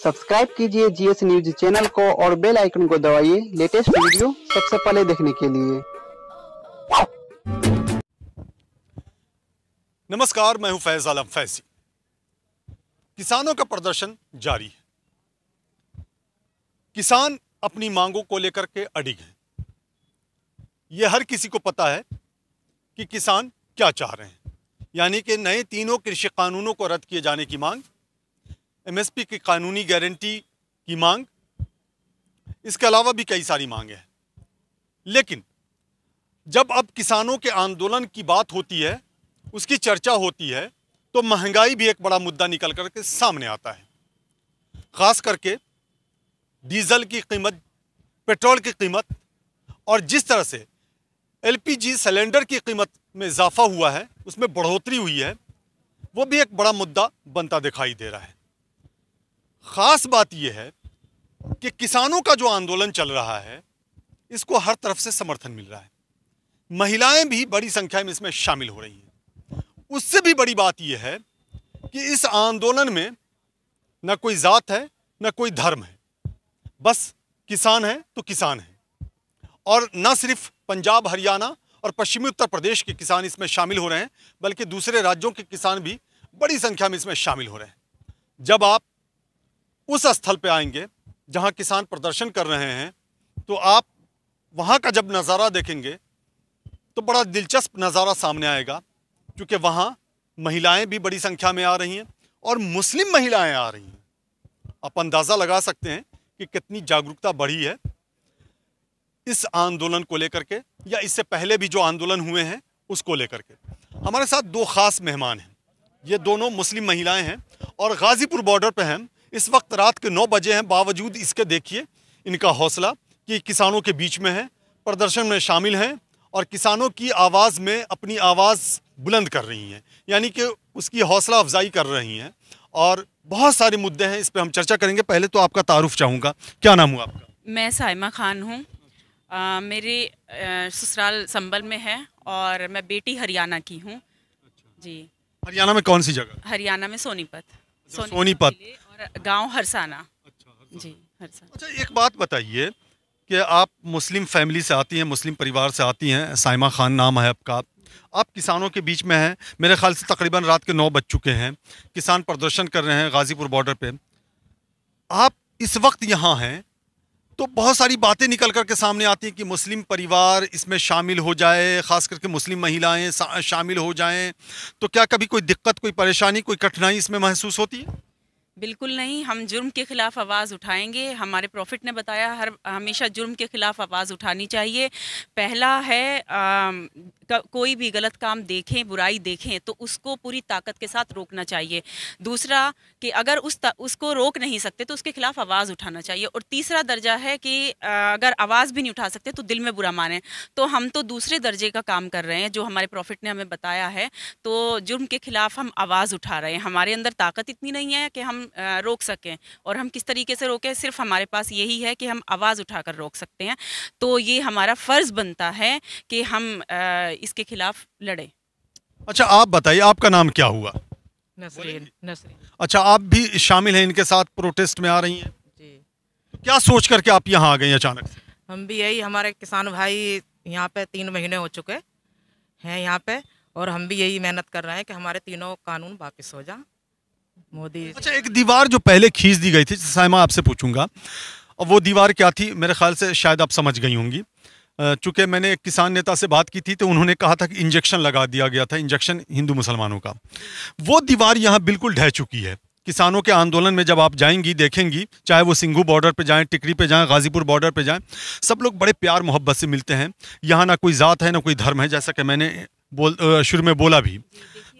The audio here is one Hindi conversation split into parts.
सब्सक्राइब कीजिए जीएस न्यूज चैनल को और बेल आइकन को दबाइए लेटेस्ट वीडियो सबसे पहले देखने के लिए। नमस्कार, मैं हूं फैज आलम फैजी। किसानों का प्रदर्शन जारी है। किसान अपनी मांगों को लेकर के अडिग हैं। यह हर किसी को पता है कि किसान क्या चाह रहे हैं, यानी कि नए तीनों कृषि कानूनों को रद्द किए जाने की मांग, एमएसपी की कानूनी गारंटी की मांग, इसके अलावा भी कई सारी मांगे हैं। लेकिन जब अब किसानों के आंदोलन की बात होती है, उसकी चर्चा होती है, तो महंगाई भी एक बड़ा मुद्दा निकल करके सामने आता है। खास करके डीजल की कीमत, पेट्रोल की कीमत और जिस तरह से एलपीजी सिलेंडर की कीमत में इजाफा हुआ है, उसमें बढ़ोतरी हुई है, वो भी एक बड़ा मुद्दा बनता दिखाई दे रहा है। खास बात यह है कि किसानों का जो आंदोलन चल रहा है, इसको हर तरफ से समर्थन मिल रहा है। महिलाएं भी बड़ी संख्या में इसमें शामिल हो रही हैं। उससे भी बड़ी बात यह है कि इस आंदोलन में न कोई जात है, न कोई धर्म है, बस किसान है तो किसान है। और न सिर्फ पंजाब, हरियाणा और पश्चिमी उत्तर प्रदेश के किसान इसमें शामिल हो रहे हैं, बल्कि दूसरे राज्यों के किसान भी बड़ी संख्या में इसमें शामिल हो रहे हैं। जब आप उस स्थल पे आएंगे जहां किसान प्रदर्शन कर रहे हैं, तो आप वहां का जब नज़ारा देखेंगे तो बड़ा दिलचस्प नज़ारा सामने आएगा, क्योंकि वहां महिलाएं भी बड़ी संख्या में आ रही हैं और मुस्लिम महिलाएं आ रही हैं। आप अंदाज़ा लगा सकते हैं कि कितनी जागरूकता बढ़ी है इस आंदोलन को लेकर के, या इससे पहले भी जो आंदोलन हुए हैं उसको लेकर के। हमारे साथ दो खास मेहमान हैं। ये दोनों मुस्लिम महिलाएं हैं और गाजीपुर बॉर्डर पे हैं। इस वक्त रात के 9 बजे हैं। बावजूद इसके देखिए इनका हौसला कि किसानों के बीच में है, प्रदर्शन में शामिल हैं और किसानों की आवाज़ में अपनी आवाज़ बुलंद कर रही हैं, यानी कि उसकी हौसला अफजाई कर रही हैं। और बहुत सारे मुद्दे हैं, इस पर हम चर्चा करेंगे। पहले तो आपका तारुफ चाहूँगा, क्या नाम हुआ आपका? मैं साइमा खान हूँ। मेरे ससुराल संबल में है और मैं बेटी हरियाणा की हूँ। जी। हरियाणा में कौन सी जगह? हरियाणा में सोनीपत। सोनीपत और गांव हरसाना। जी, हरसाना। अच्छा, एक बात बताइए कि आप मुस्लिम फैमिली से आती हैं, मुस्लिम परिवार से आती हैं, साइमा खान नाम है आपका। आप किसानों के बीच में हैं। मेरे ख्याल से तकरीबन रात के 9 बज चुके हैं। किसान प्रदर्शन कर रहे हैं गाजीपुर बॉर्डर पे। आप इस वक्त यहाँ हैं तो बहुत सारी बातें निकल करके सामने आती हैं कि मुस्लिम परिवार इसमें शामिल हो जाए, खास करके मुस्लिम महिलाएं शामिल हो जाएं, तो क्या कभी कोई दिक्कत, कोई परेशानी, कोई कठिनाई इसमें महसूस होती है? बिल्कुल नहीं, हम जुर्म के खिलाफ आवाज़ उठाएंगे। हमारे प्रॉफिट ने बताया हमेशा जुर्म के खिलाफ आवाज़ उठानी चाहिए। पहला है कोई भी गलत काम देखें, बुराई देखें तो उसको पूरी ताकत के साथ रोकना चाहिए। दूसरा कि अगर उसको रोक नहीं सकते तो उसके खिलाफ आवाज़ उठाना चाहिए। और तीसरा दर्जा है कि अगर आवाज़ भी नहीं उठा सकते तो दिल में बुरा माने। तो हम तो दूसरे दर्जे का काम कर रहे हैं जो हमारे प्रॉफिट ने हमें बताया है। तो जुर्म के खिलाफ हम आवाज़ उठा रहे हैं। हमारे अंदर ताकत इतनी नहीं है कि हम रोक सकें, और हम किस तरीके से रोकें, सिर्फ हमारे पास यही है कि हम आवाज़ उठाकर रोक सकते हैं। तो ये हमारा फ़र्ज़ बनता है कि हम इसके खिलाफ लड़ें। अच्छा, आप बताइए, आपका नाम क्या हुआ? नसरीन। अच्छा, आप भी शामिल हैं इनके साथ, प्रोटेस्ट में आ रही हैं जी। तो क्या सोच करके आप यहाँ आ गई अचानक से? हम भी यही, हमारे किसान भाई यहाँ पे 3 महीने हो चुके हैं यहाँ पे, और हम भी यही मेहनत कर रहे हैं कि हमारे तीनों कानून वापस हो जाए। मोदी। अच्छा, एक दीवार जो पहले खींच दी गई थी, साइमा आपसे पूछूंगा, और वो दीवार क्या थी? मेरे ख्याल से शायद आप समझ गई होंगी। चूँकि मैंने एक किसान नेता से बात की थी तो उन्होंने कहा था कि इंजेक्शन लगा दिया गया था, इंजेक्शन हिंदू मुसलमानों का। वो दीवार यहाँ बिल्कुल ढह चुकी है। किसानों के आंदोलन में जब आप जाएंगी, देखेंगी, चाहे वो सिंघू बॉर्डर पे जाएं, टिकरी पे जाएं, गाजीपुर बॉर्डर पे जाएं, सब लोग बड़े प्यार मोहब्बत से मिलते हैं। यहाँ ना कोई ज़ात है, ना कोई धर्म है, जैसा कि मैंने शुरू में बोला भी।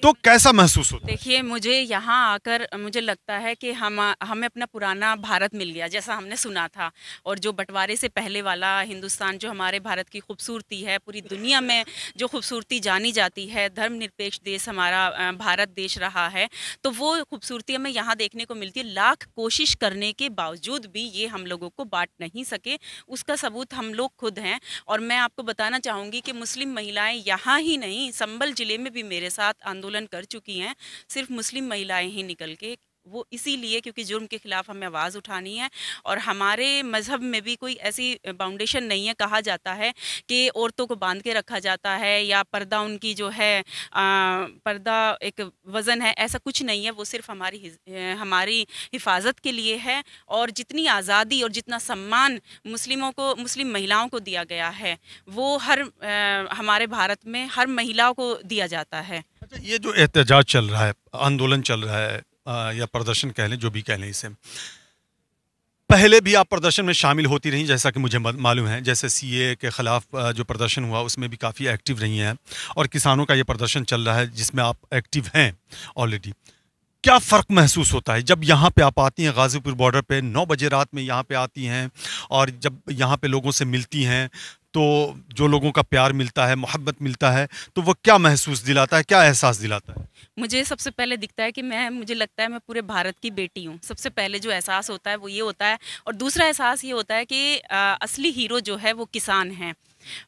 तो कैसा महसूस होता है? देखिए, मुझे यहाँ आकर मुझे लगता है कि हमें अपना पुराना भारत मिल गया, जैसा हमने सुना था। और जो बंटवारे से पहले वाला हिंदुस्तान, जो हमारे भारत की खूबसूरती है, पूरी दुनिया में जो खूबसूरती जानी जाती है, धर्मनिरपेक्ष देश हमारा भारत देश रहा है, तो वो खूबसूरती हमें यहाँ देखने को मिलती है। लाख कोशिश करने के बावजूद भी ये हम लोगों को बांट नहीं सके, उसका सबूत हम लोग खुद हैं। और मैं आपको बताना चाहूँगी कि मुस्लिम महिलाएँ यहाँ ही नहीं, संबल ज़िले में भी मेरे साथ आंदोलन कर चुकी हैं। सिर्फ मुस्लिम महिलाएं ही निकल के वो इसीलिए क्योंकि जुर्म के ख़िलाफ़ हमें आवाज़ उठानी है। और हमारे मज़हब में भी कोई ऐसी बाउंडेशन नहीं है, कहा जाता है कि औरतों को बांध के रखा जाता है या पर्दा उनकी जो है पर्दा एक वज़न है, ऐसा कुछ नहीं है। वो सिर्फ हमारी हिफाजत के लिए है। और जितनी आज़ादी और जितना सम्मान मुस्लिम महिलाओं को दिया गया है वो हमारे भारत में हर महिला को दिया जाता है। अच्छा, ये जो एहतजाज चल रहा है, आंदोलन चल रहा है, या प्रदर्शन कह लें, जो भी कह लें इसे, पहले भी आप प्रदर्शन में शामिल होती रहीं, जैसा कि मुझे मालूम है। जैसे सीए के ख़िलाफ़ जो प्रदर्शन हुआ उसमें भी काफ़ी एक्टिव रही हैं, और किसानों का ये प्रदर्शन चल रहा है जिसमें आप एक्टिव हैं ऑलरेडी। क्या फ़र्क महसूस होता है जब यहाँ पे आप आती हैं गाज़ीपुर बॉर्डर पे 9 बजे रात में यहाँ पे आती हैं, और जब यहाँ पे लोगों से मिलती हैं तो जो लोगों का प्यार मिलता है, मोहब्बत मिलता है, तो वो क्या महसूस दिलाता है, क्या एहसास दिलाता है? मुझे सबसे पहले दिखता है कि मुझे लगता है मैं पूरे भारत की बेटी हूँ। सबसे पहले जो एहसास होता है वो ये होता है। और दूसरा एहसास ये होता है कि असली हीरो जो है वो किसान हैं।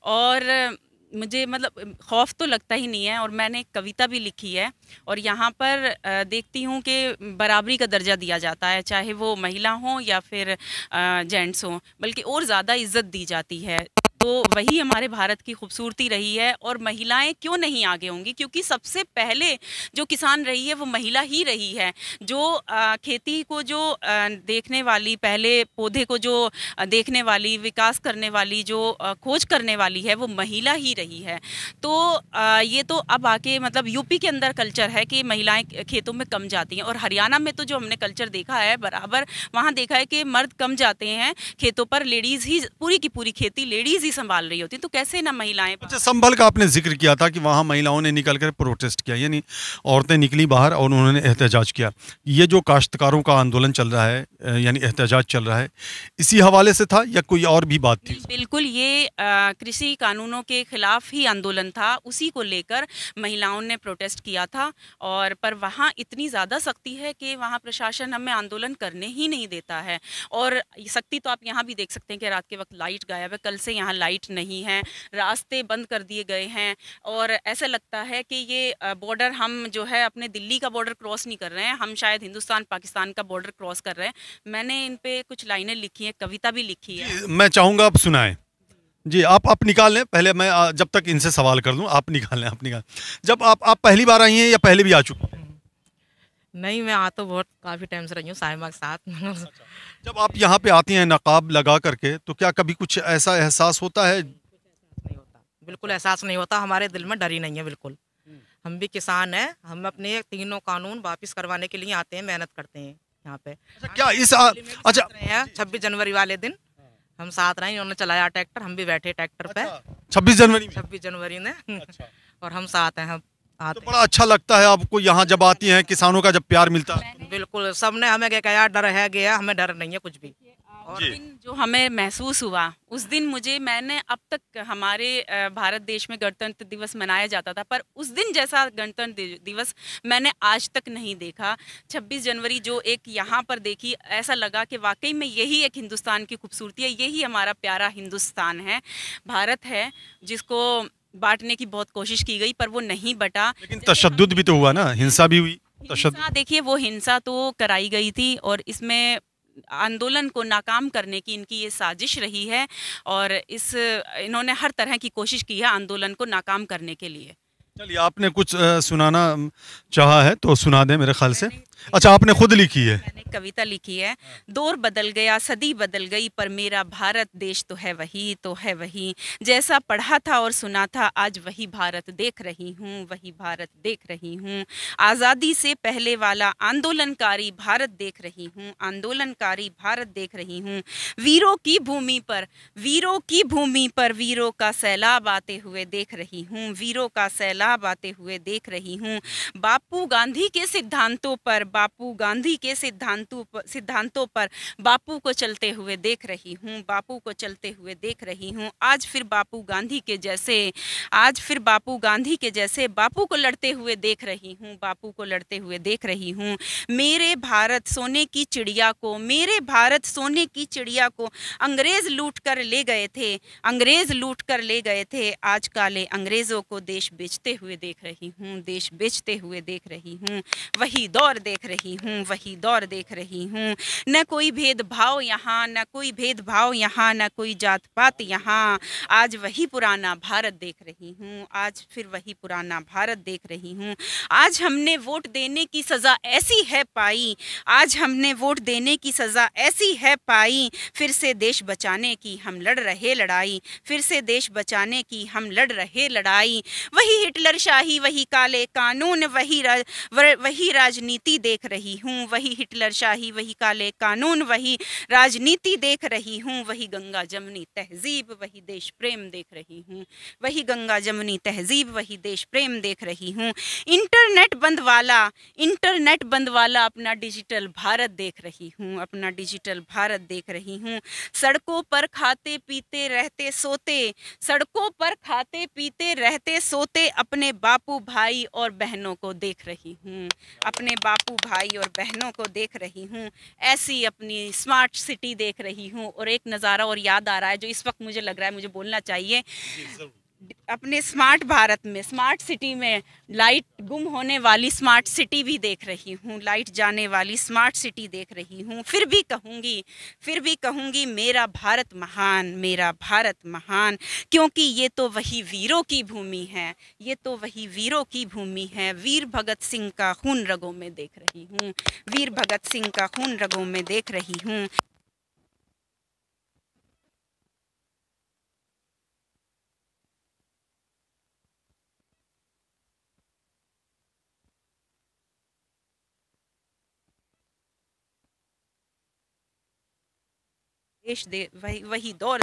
और मुझे मतलब खौफ तो लगता ही नहीं है। और मैंने एक कविता भी लिखी है, और यहाँ पर देखती हूँ कि बराबरी का दर्जा दिया जाता है, चाहे वो महिला हो या फिर जेंट्स हों, बल्कि और ज़्यादा इज्जत दी जाती है। तो वही हमारे भारत की खूबसूरती रही है। और महिलाएं क्यों नहीं आगे होंगी, क्योंकि सबसे पहले जो किसान रही है वो महिला ही रही है। जो खेती को जो देखने वाली, पहले पौधे को जो देखने वाली, विकास करने वाली, जो खोज करने वाली है, वो महिला ही रही है। तो ये तो अब आके मतलब यूपी के अंदर कल्चर है कि महिलाएं खेतों में कम जाती हैं। और हरियाणा में तो जो हमने कल्चर देखा है बराबर, वहाँ देखा है कि मर्द कम जाते हैं खेतों पर, लेडीज़ ही पूरी की पूरी खेती लेडीज़ ही संभाल रही होती, तो कैसे ना महिलाएं। अच्छा, संभल का आपने जिक्र किया था कि वहाँ महिलाओं ने निकल कर प्रोटेस्ट किया, यानी औरतें निकली बाहर और उन्होंने एहतजाज किया। ये जो काश्तकारों का आंदोलन चल रहा है, यानी एहतजाज चल रहा है, इसी हवाले से था या कोई और भी बात थी? बिल्कुल, ये कृषि कानूनों के खिलाफ ही आंदोलन था। उसी को लेकर महिलाओं ने प्रोटेस्ट किया था। और पर वहाँ इतनी ज़्यादा सख्ती है कि वहाँ प्रशासन हमें आंदोलन करने ही नहीं देता है। और सख्ती तो आप यहाँ भी देख सकते हैं कि रात के वक्त लाइट गायब है, कल से यहाँ लाइट नहीं है, रास्ते बंद कर दिए गए हैं। और ऐसा लगता है कि ये बॉर्डर हम जो है अपने दिल्ली का बॉर्डर क्रॉस नहीं कर रहे हैं, हम शायद हिंदुस्तान पाकिस्तान का बॉर्डर क्रॉस कर रहे हैं। मैंने इन पे कुछ लाइनें लिखी हैं, कविता भी लिखी है। मैं चाहूँगा आप सुनाएं। जी, आप निकाल लें, पहले मैं जब तक इनसे सवाल कर दूं, आप निकाल लें, आप निकाल। जब आप पहली बार आई हैं या पहले भी आ चुकी हैं? नहीं, मैं आ तो बहुत काफ़ी टाइम से रही हूँ साहिबा के साथ। जब आप यहाँ पे आती हैं नकाब लगा करके, तो क्या कभी कुछ ऐसा एहसास होता है? नहीं होता, बिल्कुल एहसास नहीं होता। हमारे दिल में डर ही नहीं है बिल्कुल। हम भी किसान हैं, हम अपने तीनों कानून वापस करवाने के लिए आते हैं, मेहनत करते हैं यहाँ पे। अच्छा, क्या अच्छा 26 जनवरी वाले दिन हम साथ रहे, उन्होंने चलाया ट्रैक्टर, हम भी बैठे ट्रैक्टर पे। 26 जनवरी में? 26 जनवरी ने। अच्छा। और हम साथ हैं, हम आते तो बड़ा अच्छा लगता है आपको यहाँ जब आती हैं, किसानों का जब प्यार मिलता है? बिल्कुल, सबने हमें क्या कहा, डर है गया, हमें डर नहीं है कुछ भी। और दिन जो हमें महसूस हुआ उस दिन मैंने अब तक हमारे भारत देश में गणतंत्र दिवस मनाया जाता था, पर उस दिन जैसा गणतंत्र दिवस मैंने आज तक नहीं देखा। 26 जनवरी जो एक यहाँ पर देखी, ऐसा लगा कि वाकई में यही एक हिंदुस्तान की खूबसूरती है, यही हमारा प्यारा हिंदुस्तान है, भारत है, जिसको बांटने की बहुत कोशिश की गई पर वो नहीं बटा। लेकिन तशद्दुद भी तो हुआ ना, हिंसा भी हुई। हिंसा, देखिए वो हिंसा तो कराई गई थी और इसमें आंदोलन को नाकाम करने की इनकी ये साजिश रही है। और इन्होंने हर तरह की कोशिश की है आंदोलन को नाकाम करने के लिए। चलिए, आपने कुछ सुनाना चाहा है तो सुना दें मेरे ख्याल से। अच्छा, आपने खुद लिखी है? मैंने कविता लिखी है। दौर बदल गया, सदी बदल गई, पर मेरा भारत देश तो है वही, तो है वही। जैसा पढ़ा था और सुना था, आज वही भारत देख रही हूँ, वही भारत देख रही हूँ। आज़ादी से पहले वाला आंदोलनकारी भारत देख रही हूँ, आंदोलनकारी भारत देख रही हूँ। वीरों की भूमि पर, वीरों की भूमि पर वीरों का सैलाब आते हुए देख रही हूँ, वीरों का सैलाब आते हुए देख रही हूँ। बापू गांधी के सिद्धांतों पर, बापू गांधी के सिद्धांतों पर बापू को चलते हुए देख रही हूँ, बापू को चलते हुए देख रही हूँ। आज फिर बापू गांधी के जैसे, आज फिर बापू गांधी के जैसे बापू को लड़ते हुए देख रही हूँ, बापू को लड़ते हुए देख रही हूँ। मेरे भारत सोने की चिड़िया को, मेरे भारत सोने की चिड़िया को अंग्रेज लूट कर ले गए थे, अंग्रेज लूट कर ले गए थे। आज काले अंग्रेजों को देश बेचते हुए देख रही हूँ, देश बेचते हुए देख रही हूँ, वही दौर देख रही हूँ, वही दौर देख रही हूँ। न कोई भेदभाव यहाँ, न कोई भेदभाव यहाँ, न कोई जात पात यहाँ। आज वही पुराना भारत देख रही हूँ, आज फिर वही पुराना भारत देख रही हूँ। आज हमने वोट देने की सज़ा ऐसी है पाई, आज हमने वोट देने की सज़ा ऐसी है पाई, फिर से देश बचाने की हम लड़ रहे लड़ाई, फिर से देश बचाने की हम लड़ रहे लड़ाई। वही हिटलर शाही, वही काले कानून, वही राजनीति देख रही हूँ, वही हिटलर शाही, वही काले कानून, वही राजनीति देख रही हूँ। वही गंगा जमुनी तहजीब, वही देश प्रेम देख रही हूँ, वही गंगा जमुनी तहजीब, वही देश प्रेम देख रही हूँ। इंटरनेट बंद वाला अपना डिजिटल भारत देख रही हूँ, अपना डिजिटल भारत देख रही हूँ। सड़कों पर खाते पीते रहते सोते, सड़कों पर खाते पीते रहते सोते अपने बापू भाई और बहनों को देख रही हूँ, अपने बापू भाई और बहनों को देख रही हूँ। ऐसी अपनी स्मार्ट सिटी देख रही हूँ। और एक नज़ारा और याद आ रहा है जो इस वक्त मुझे लग रहा है मुझे बोलना चाहिए। अपने स्मार्ट भारत में, स्मार्ट सिटी में लाइट गुम होने वाली स्मार्ट सिटी भी देख रही हूँ, लाइट जाने वाली स्मार्ट सिटी देख रही हूँ। फिर भी कहूँगी मेरा भारत महान, मेरा भारत महान, क्योंकि ये तो वही वीरों की भूमि है, ये तो वही वीरों की भूमि है। वीर भगत सिंह का खून रगों में देख रही हूँ, वीर भगत सिंह का खून रगों में देख रही हूँ। देश दे वही दौर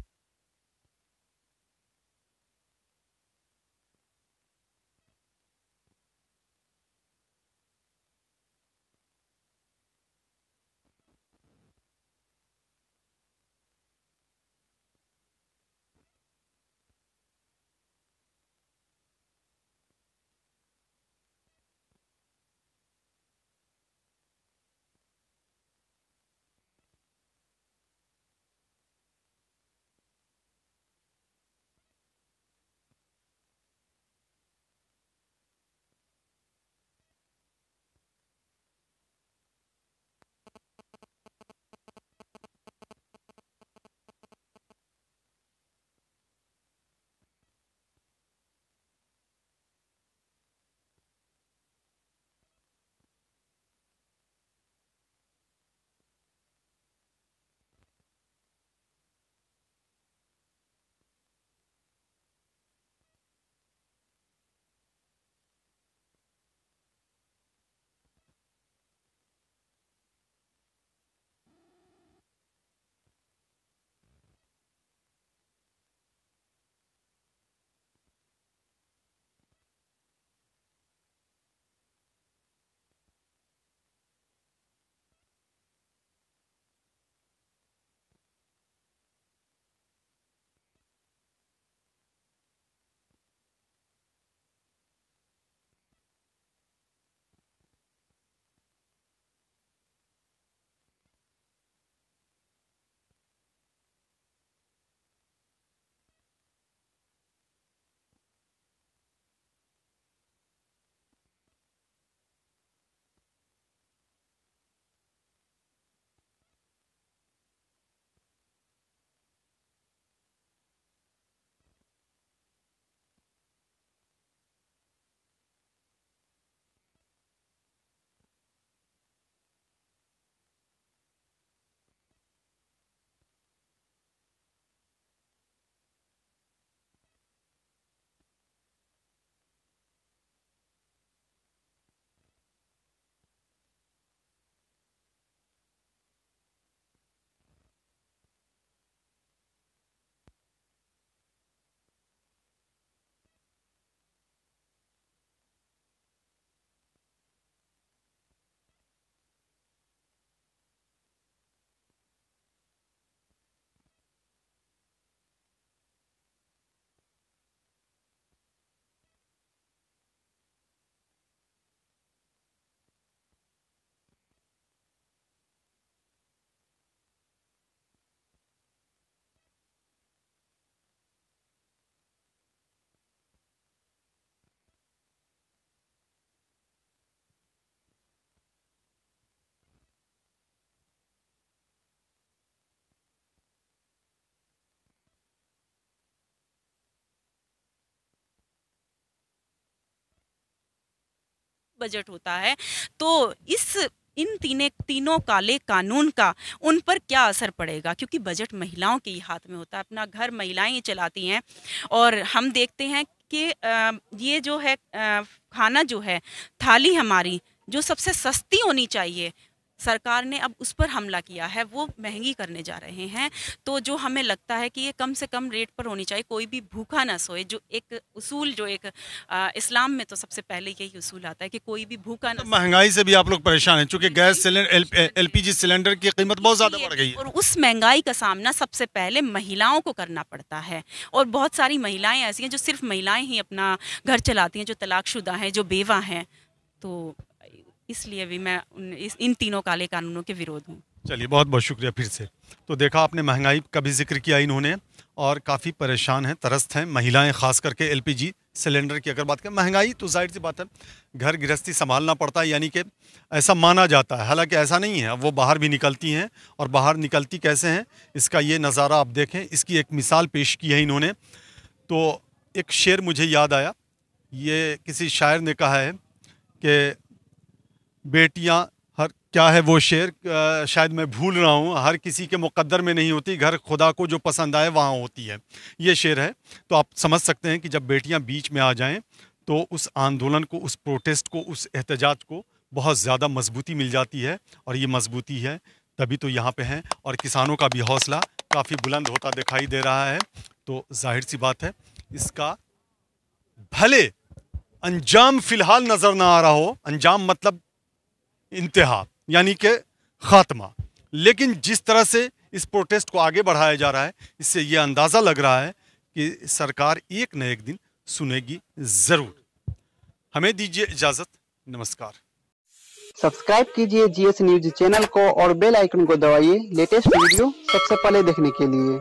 बजट होता है, तो इन तीनों काले कानून का उन पर क्या असर पड़ेगा, क्योंकि बजट महिलाओं के ही हाथ में होता है, अपना घर महिलाएं ही चलाती हैं। और हम देखते हैं कि ये जो है खाना जो है, थाली हमारी जो सबसे सस्ती होनी चाहिए, सरकार ने अब उस पर हमला किया है, वो महंगी करने जा रहे हैं। तो जो हमें लगता है कि ये कम से कम रेट पर होनी चाहिए, कोई भी भूखा ना सोए, जो एक उसूल जो एक इस्लाम में तो सबसे पहले यही उसूल आता है कि कोई भी भूखा ना सोए। महंगाई से भी आप लोग परेशान हैं, क्योंकि गैस सिलेंडर एलपीजी सिलेंडर की कीमत बहुत ज़्यादा बढ़ गई है, और उस महंगाई का सामना सबसे पहले महिलाओं को करना पड़ता है। और बहुत सारी महिलाएं ऐसी हैं जो सिर्फ महिलाएं ही अपना घर चलाती हैं, जो तलाकशुदा हैं, जो बेवा हैं। तो इसलिए भी मैं इन तीनों काले कानूनों के विरोध हूँ। चलिए, बहुत बहुत शुक्रिया फिर से। तो देखा आपने, महंगाई का भी जिक्र किया इन्होंने, और काफ़ी परेशान हैं, त्रस्त हैं महिलाएं, ख़ास करके एलपीजी सिलेंडर की अगर बात करें। महंगाई तो जाहिर सी बात है, घर गृहस्थी संभालना पड़ता है, यानी कि ऐसा माना जाता है, हालांकि ऐसा नहीं है। वो बाहर भी निकलती हैं, और बाहर निकलती कैसे हैं इसका ये नज़ारा आप देखें। इसकी एक मिसाल पेश की है इन्होंने। तो एक शेर मुझे याद आया, ये किसी शायर ने कहा है कि बेटियां हर, क्या है वो शेर, शायद मैं भूल रहा हूँ, हर किसी के मुकद्दर में नहीं होती, घर खुदा को जो पसंद आए वहाँ होती है, ये शेर है। तो आप समझ सकते हैं कि जब बेटियां बीच में आ जाएं तो उस आंदोलन को, उस प्रोटेस्ट को, उस एहतजाज को बहुत ज़्यादा मजबूती मिल जाती है। और ये मजबूती है तभी तो यहाँ पे हैं, और किसानों का भी हौसला काफ़ी बुलंद होता दिखाई दे रहा है। तो जाहिर सी बात है, इसका भले अंजाम फ़िलहाल नज़र ना आ रहा हो, अंजाम मतलब इंतहा यानी कि खात्मा, लेकिन जिस तरह से इस प्रोटेस्ट को आगे बढ़ाया जा रहा है, इससे ये अंदाज़ा लग रहा है कि सरकार एक न एक दिन सुनेगी ज़रूर। हमें दीजिए इजाज़त, नमस्कार। सब्सक्राइब कीजिए जीएस न्यूज चैनल को और बेल आइकन को दबाइए लेटेस्ट वीडियो सबसे पहले देखने के लिए।